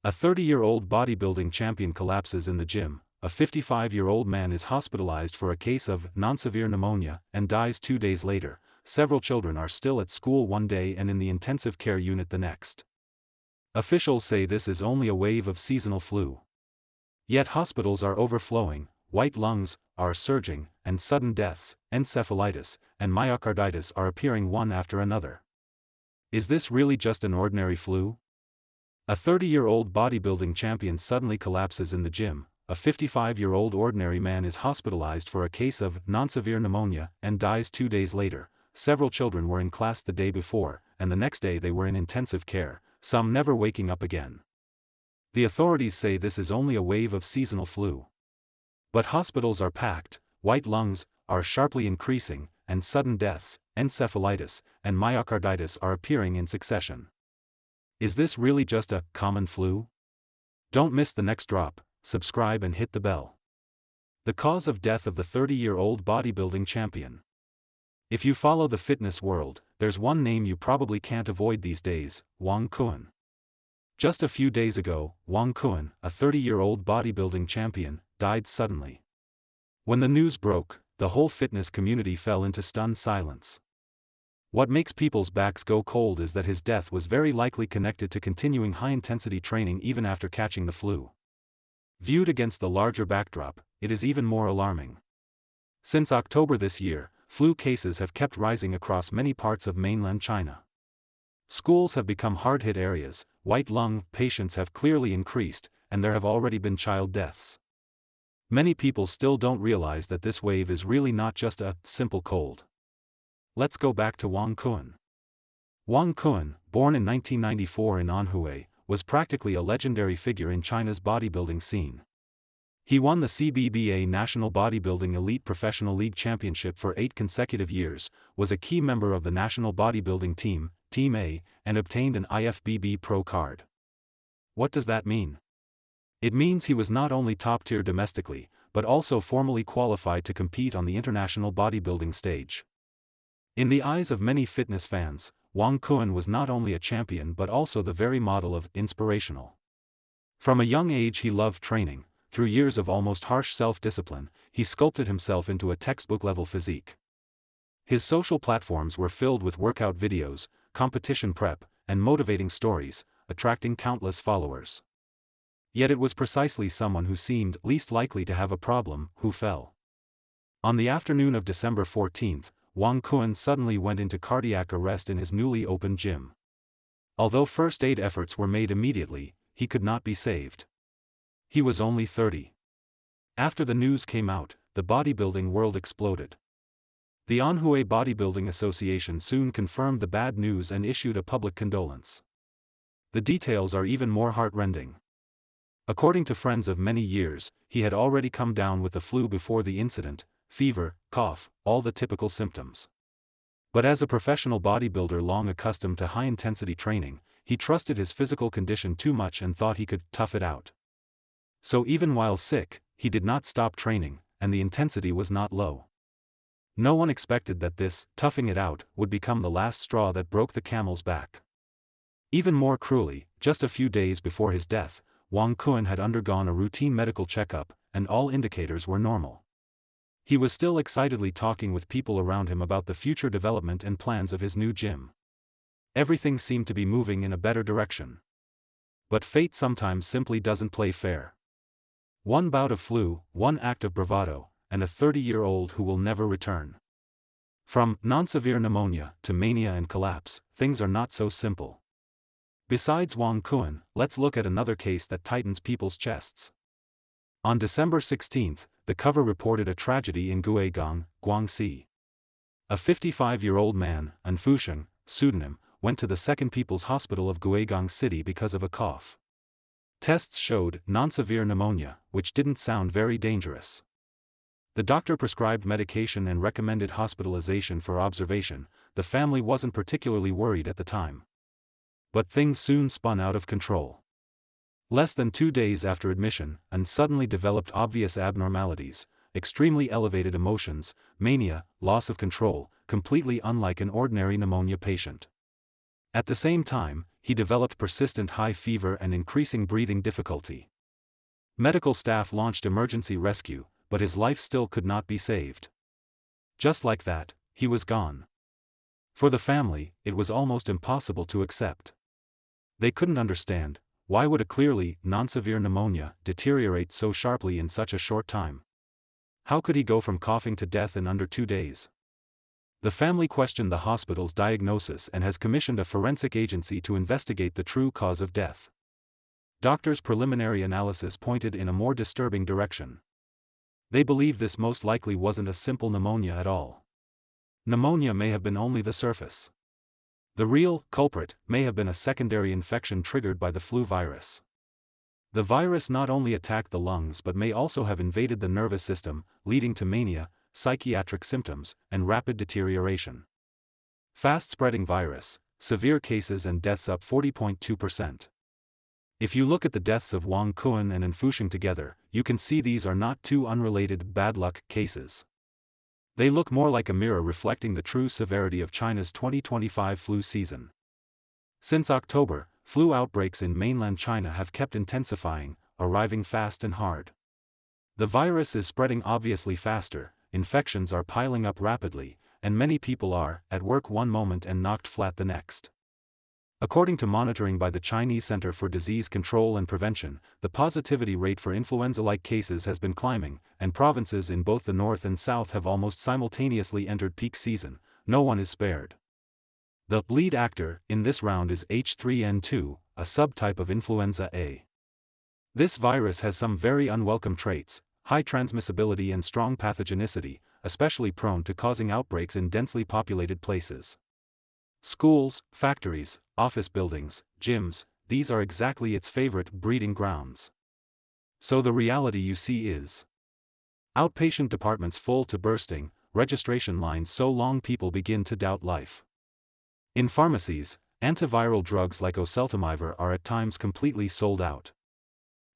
A 30-year-old bodybuilding champion collapses in the gym. A 55-year-old man is hospitalized for a case of non-severe pneumonia and dies 2 days later. Several children are still at school one day and in the intensive care unit the next. Officials say this is only a wave of seasonal flu. Yet hospitals are overflowing, white lungs are surging, and sudden deaths, encephalitis, and myocarditis are appearing one after another. Is this really just an ordinary flu? A 30-year-old bodybuilding champion suddenly collapses in the gym. A 55-year-old ordinary man is hospitalized for a case of non-severe pneumonia and dies 2 days later. Several children were in class the day before, and the next day they were in intensive care, some never waking up again. The authorities say this is only a wave of seasonal flu. But hospitals are packed, white lungs are sharply increasing, and sudden deaths, encephalitis, and myocarditis are appearing in succession. Is this really just a common flu? Don't miss the next drop, subscribe and hit the bell. The cause of death of the 30-year-old bodybuilding champion. If you follow the fitness world, there's one name you probably can't avoid these days: Wang Kun. Just a few days ago, Wang Kun, a 30-year-old bodybuilding champion, died suddenly. When the news broke, the whole fitness community fell into stunned silence. What makes people's backs go cold is that his death was very likely connected to continuing high-intensity training even after catching the flu. Viewed against the larger backdrop, it is even more alarming. Since October this year, flu cases have kept rising across many parts of mainland China. Schools have become hard-hit areas, white lung patients have clearly increased, and there have already been child deaths. Many people still don't realize that this wave is really not just a simple cold. Let's go back to Wang Kun. Wang Kun, born in 1994 in Anhui, was practically a legendary figure in China's bodybuilding scene. He won the CBBA National Bodybuilding Elite Professional League Championship for 8 consecutive years, was a key member of the national bodybuilding team, Team A, and obtained an IFBB Pro card. What does that mean? It means he was not only top-tier domestically, but also formally qualified to compete on the international bodybuilding stage. In the eyes of many fitness fans, Wang Kun was not only a champion but also the very model of inspirational. From a young age he loved training. Through years of almost harsh self-discipline, he sculpted himself into a textbook-level physique. His social platforms were filled with workout videos, competition prep, and motivating stories, attracting countless followers. Yet it was precisely someone who seemed least likely to have a problem who fell. On the afternoon of December 14th, Wang Kun suddenly went into cardiac arrest in his newly opened gym. Although first aid efforts were made immediately, he could not be saved. He was only 30. After the news came out, the bodybuilding world exploded. The Anhui Bodybuilding Association soon confirmed the bad news and issued a public condolence. The details are even more heartrending. According to friends of many years, he had already come down with the flu before the incident: fever, cough, all the typical symptoms. But as a professional bodybuilder long accustomed to high-intensity training, he trusted his physical condition too much and thought he could tough it out. So even while sick, he did not stop training, and the intensity was not low. No one expected that this toughing it out would become the last straw that broke the camel's back. Even more cruelly, just a few days before his death, Wang Kun had undergone a routine medical checkup, and all indicators were normal. He was still excitedly talking with people around him about the future development and plans of his new gym. Everything seemed to be moving in a better direction. But fate sometimes simply doesn't play fair. One bout of flu, one act of bravado, and a 30-year-old who will never return. From non-severe pneumonia to mania and collapse, things are not so simple. Besides Wang Kun, let's look at another case that tightens people's chests. On December 16, the cover reported a tragedy in Guigang, Guangxi. A 55-year-old man, An Fusheng, pseudonym, went to the Second People's Hospital of Guigang City because of a cough. Tests showed non-severe pneumonia, which didn't sound very dangerous. The doctor prescribed medication and recommended hospitalization for observation. The family wasn't particularly worried at the time. But things soon spun out of control. Less than 2 days after admission, An suddenly developed obvious abnormalities, extremely elevated emotions, mania, loss of control, completely unlike an ordinary pneumonia patient. At the same time, he developed persistent high fever and increasing breathing difficulty. Medical staff launched emergency rescue, but his life still could not be saved. Just like that, he was gone. For the family, it was almost impossible to accept. They couldn't understand, why would a clearly non-severe pneumonia deteriorate so sharply in such a short time? How could he go from coughing to death in under 2 days? The family questioned the hospital's diagnosis and has commissioned a forensic agency to investigate the true cause of death. Doctors' preliminary analysis pointed in a more disturbing direction. They believe this most likely wasn't a simple pneumonia at all. Pneumonia may have been only the surface. The real culprit may have been a secondary infection triggered by the flu virus. The virus not only attacked the lungs but may also have invaded the nervous system, leading to mania, psychiatric symptoms, and rapid deterioration. Fast-spreading virus, severe cases and deaths up 40.2%. If you look at the deaths of Wang Kun and Enfusheng together, you can see these are not two unrelated bad luck cases. They look more like a mirror reflecting the true severity of China's 2025 flu season. Since October, flu outbreaks in mainland China have kept intensifying, arriving fast and hard. The virus is spreading obviously faster, infections are piling up rapidly, and many people are at work one moment and knocked flat the next. According to monitoring by the Chinese Center for Disease Control and Prevention, the positivity rate for influenza-like cases has been climbing, and provinces in both the north and south have almost simultaneously entered peak season. No one is spared. The lead actor in this round is H3N2, a subtype of influenza A. This virus has some very unwelcome traits: high transmissibility and strong pathogenicity, especially prone to causing outbreaks in densely populated places. Schools, factories, office buildings, gyms, these are exactly its favorite breeding grounds. So the reality you see is outpatient departments full to bursting, registration lines so long people begin to doubt life. In pharmacies, antiviral drugs like oseltamivir are at times completely sold out.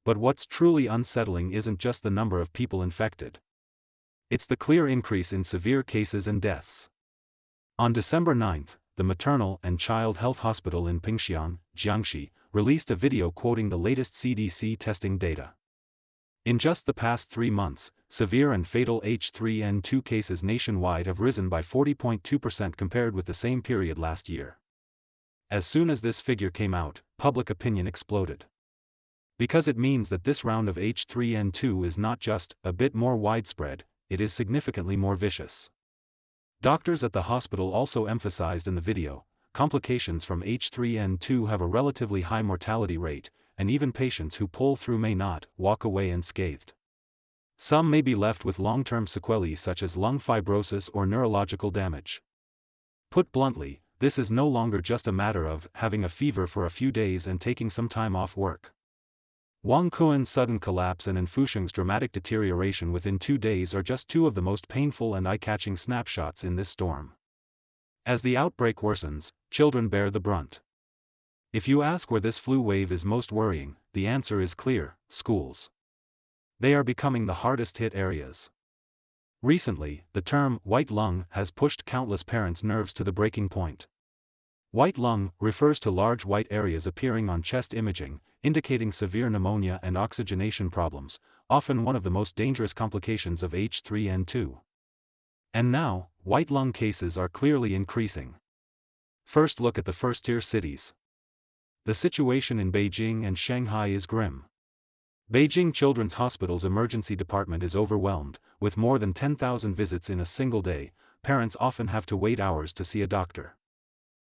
But what's truly unsettling isn't just the number of people infected. It's the clear increase in severe cases and deaths. On December 9, the Maternal and Child Health Hospital in Pingxiang, Jiangxi, released a video quoting the latest CDC testing data. In just the past 3 months, severe and fatal H3N2 cases nationwide have risen by 40.2% compared with the same period last year. As soon as this figure came out, public opinion exploded. Because it means that this round of H3N2 is not just a bit more widespread, it is significantly more vicious. Doctors at the hospital also emphasized in the video, complications from H3N2 have a relatively high mortality rate, and even patients who pull through may not walk away unscathed. Some may be left with long-term sequelae such as lung fibrosis or neurological damage. Put bluntly, this is no longer just a matter of having a fever for a few days and taking some time off work. Wang Kun's sudden collapse and Enfusheng's dramatic deterioration within 2 days are just two of the most painful and eye-catching snapshots in this storm. As the outbreak worsens, children bear the brunt. If you ask where this flu wave is most worrying, the answer is clear: schools. They are becoming the hardest-hit areas. Recently, the term white lung has pushed countless parents' nerves to the breaking point. White lung refers to large white areas appearing on chest imaging, indicating severe pneumonia and oxygenation problems, often one of the most dangerous complications of H3N2. And now, white lung cases are clearly increasing. First look at the first-tier cities. The situation in Beijing and Shanghai is grim. Beijing Children's Hospital's emergency department is overwhelmed, with more than 10,000 visits in a single day. Parents often have to wait hours to see a doctor.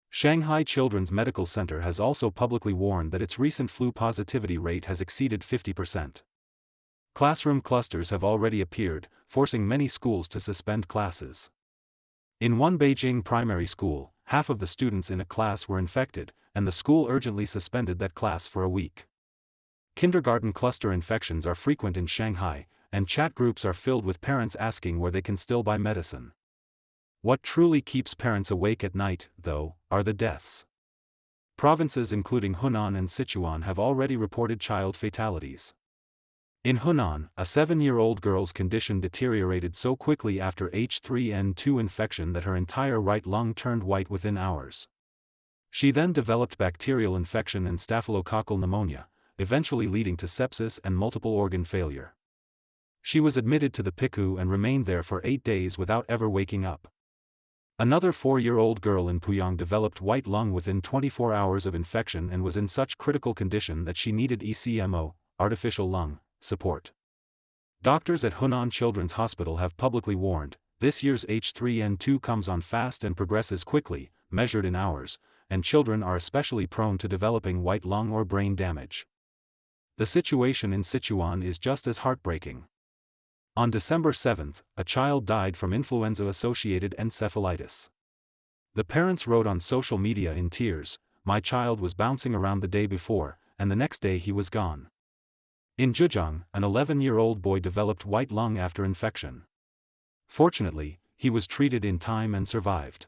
Shanghai Children's Medical Center has also publicly warned that its recent flu positivity rate has exceeded 50%. Classroom clusters have already appeared, forcing many schools to suspend classes. In one Beijing primary school, half of the students in a class were infected, and the school urgently suspended that class for a week. Kindergarten cluster infections are frequent in Shanghai, and chat groups are filled with parents asking where they can still buy medicine. What truly keeps parents awake at night, though, are the deaths. Provinces including Hunan and Sichuan have already reported child fatalities. In Hunan, a 7-year-old girl's condition deteriorated so quickly after H3N2 infection that her entire right lung turned white within hours. She then developed bacterial infection and staphylococcal pneumonia, eventually leading to sepsis and multiple organ failure. She was admitted to the PICU and remained there for 8 days without ever waking up. Another 4-year-old girl in Puyang developed white lung within 24 hours of infection and was in such critical condition that she needed ECMO, artificial lung, support. Doctors at Hunan Children's Hospital have publicly warned, this year's H3N2 comes on fast and progresses quickly, measured in hours, and children are especially prone to developing white lung or brain damage. The situation in Sichuan is just as heartbreaking. On December 7, a child died from influenza-associated encephalitis. The parents wrote on social media in tears, "My child was bouncing around the day before, and the next day he was gone." In Zhejiang, an 11-year-old boy developed white lung after infection. Fortunately, he was treated in time and survived.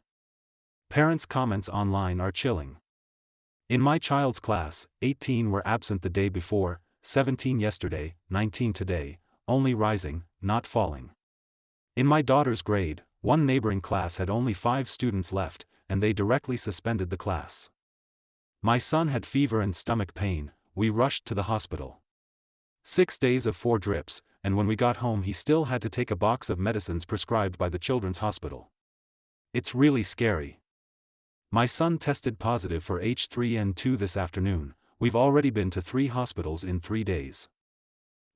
Parents' comments online are chilling. In my child's class, 18 were absent the day before, 17 yesterday, 19 today, only rising, not falling. In my daughter's grade, one neighboring class had only 5 students left, and they directly suspended the class. My son had fever and stomach pain, we rushed to the hospital. 6 days of 4 drips, and when we got home he still had to take a box of medicines prescribed by the children's hospital. It's really scary. My son tested positive for H3N2 this afternoon, we've already been to 3 hospitals in 3 days.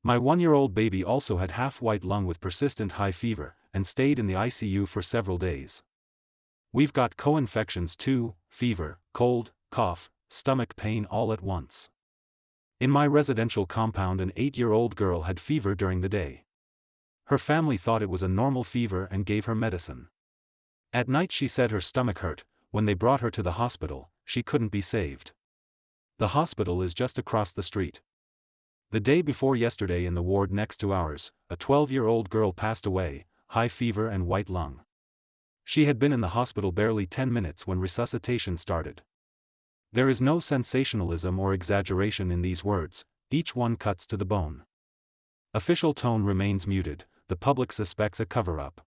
My 1-year-old baby also had half-white lung with persistent high fever, and stayed in the ICU for several days. We've got co-infections too, fever, cold, cough, stomach pain all at once. In my residential compound an 8-year-old girl had fever during the day. Her family thought it was a normal fever and gave her medicine. At night she said her stomach hurt. When they brought her to the hospital, she couldn't be saved. The hospital is just across the street. The day before yesterday in the ward next to ours, a 12-year-old girl passed away, high fever and white lung. She had been in the hospital barely 10 minutes when resuscitation started. There is no sensationalism or exaggeration in these words, each one cuts to the bone. Official tone remains muted, the public suspects a cover-up.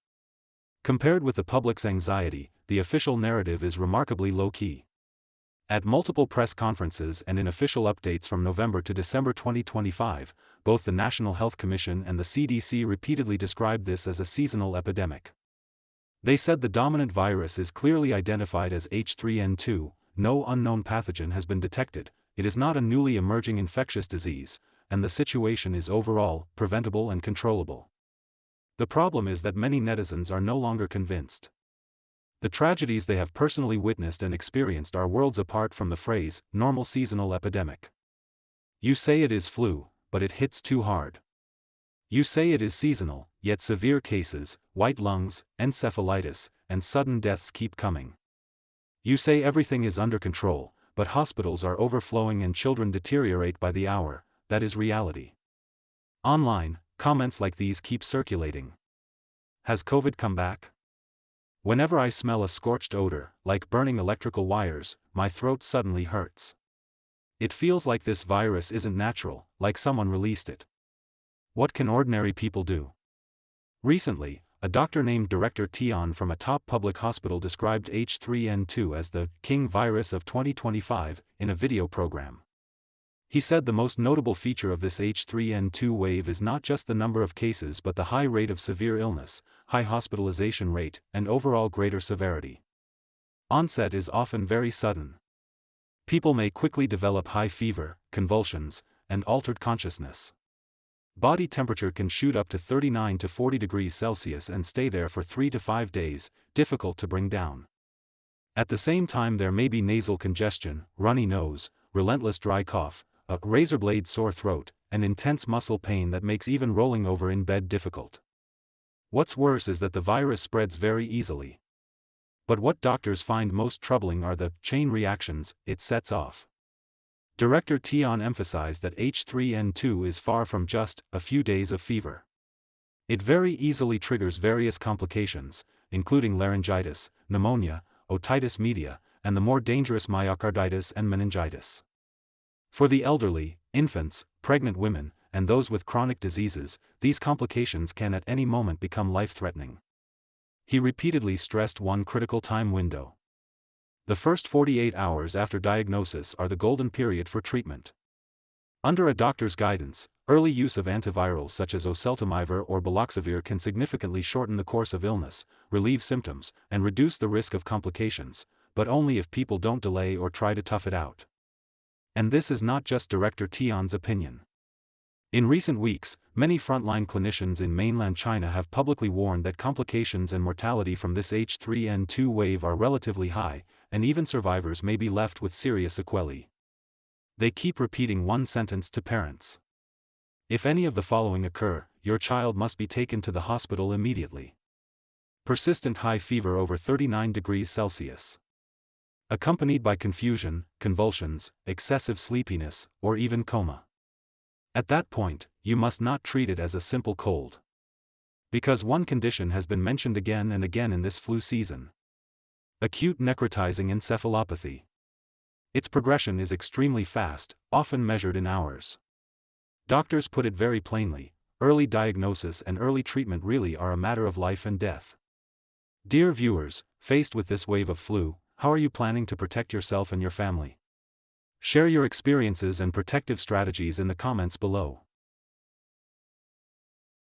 Compared with the public's anxiety, the official narrative is remarkably low-key. At multiple press conferences and in official updates from November to December 2025, both the National Health Commission and the CDC repeatedly described this as a seasonal epidemic. They said the dominant virus is clearly identified as H3N2, no unknown pathogen has been detected, it is not a newly emerging infectious disease, and the situation is overall preventable and controllable. The problem is that many netizens are no longer convinced. The tragedies they have personally witnessed and experienced are worlds apart from the phrase, normal seasonal epidemic. You say it is flu, but it hits too hard. You say it is seasonal, yet severe cases, white lungs, encephalitis, and sudden deaths keep coming. You say everything is under control, but hospitals are overflowing and children deteriorate by the hour, that is reality. Online, comments like these keep circulating. Has COVID come back? Whenever I smell a scorched odor, like burning electrical wires, my throat suddenly hurts. It feels like this virus isn't natural, like someone released it. What can ordinary people do? Recently, a doctor named Director Tian from a top public hospital described H3N2 as the "king virus of 2025" in a video program. He said the most notable feature of this H3N2 wave is not just the number of cases but the high rate of severe illness, high hospitalization rate, and overall greater severity. Onset is often very sudden. People may quickly develop high fever, convulsions, and altered consciousness. Body temperature can shoot up to 39 to 40 degrees Celsius and stay there for 3 to 5 days, difficult to bring down. At the same time there may be nasal congestion, runny nose, relentless dry cough, a razor-blade sore throat, and intense muscle pain that makes even rolling over in bed difficult. What's worse is that the virus spreads very easily. But what doctors find most troubling are the chain reactions it sets off. Director Tian emphasized that H3N2 is far from just a few days of fever. It very easily triggers various complications, including laryngitis, pneumonia, otitis media, and the more dangerous myocarditis and meningitis. For the elderly, infants, pregnant women, and those with chronic diseases, these complications can at any moment become life-threatening. He repeatedly stressed one critical time window. The first 48 hours after diagnosis are the golden period for treatment. Under a doctor's guidance, early use of antivirals such as oseltamivir or baloxavir can significantly shorten the course of illness, relieve symptoms, and reduce the risk of complications, but only if people don't delay or try to tough it out. And this is not just Director Tian's opinion. In recent weeks, many frontline clinicians in mainland China have publicly warned that complications and mortality from this H3N2 wave are relatively high, and even survivors may be left with serious sequelae. They keep repeating one sentence to parents. If any of the following occur, your child must be taken to the hospital immediately. Persistent high fever over 39 degrees Celsius. Accompanied by confusion, convulsions, excessive sleepiness, or even coma. At that point, you must not treat it as a simple cold. Because one condition has been mentioned again and again in this flu season. Acute necrotizing encephalopathy. Its progression is extremely fast, often measured in hours. Doctors put it very plainly, early diagnosis and early treatment really are a matter of life and death. Dear viewers, faced with this wave of flu, how are you planning to protect yourself and your family? Share your experiences and protective strategies in the comments below.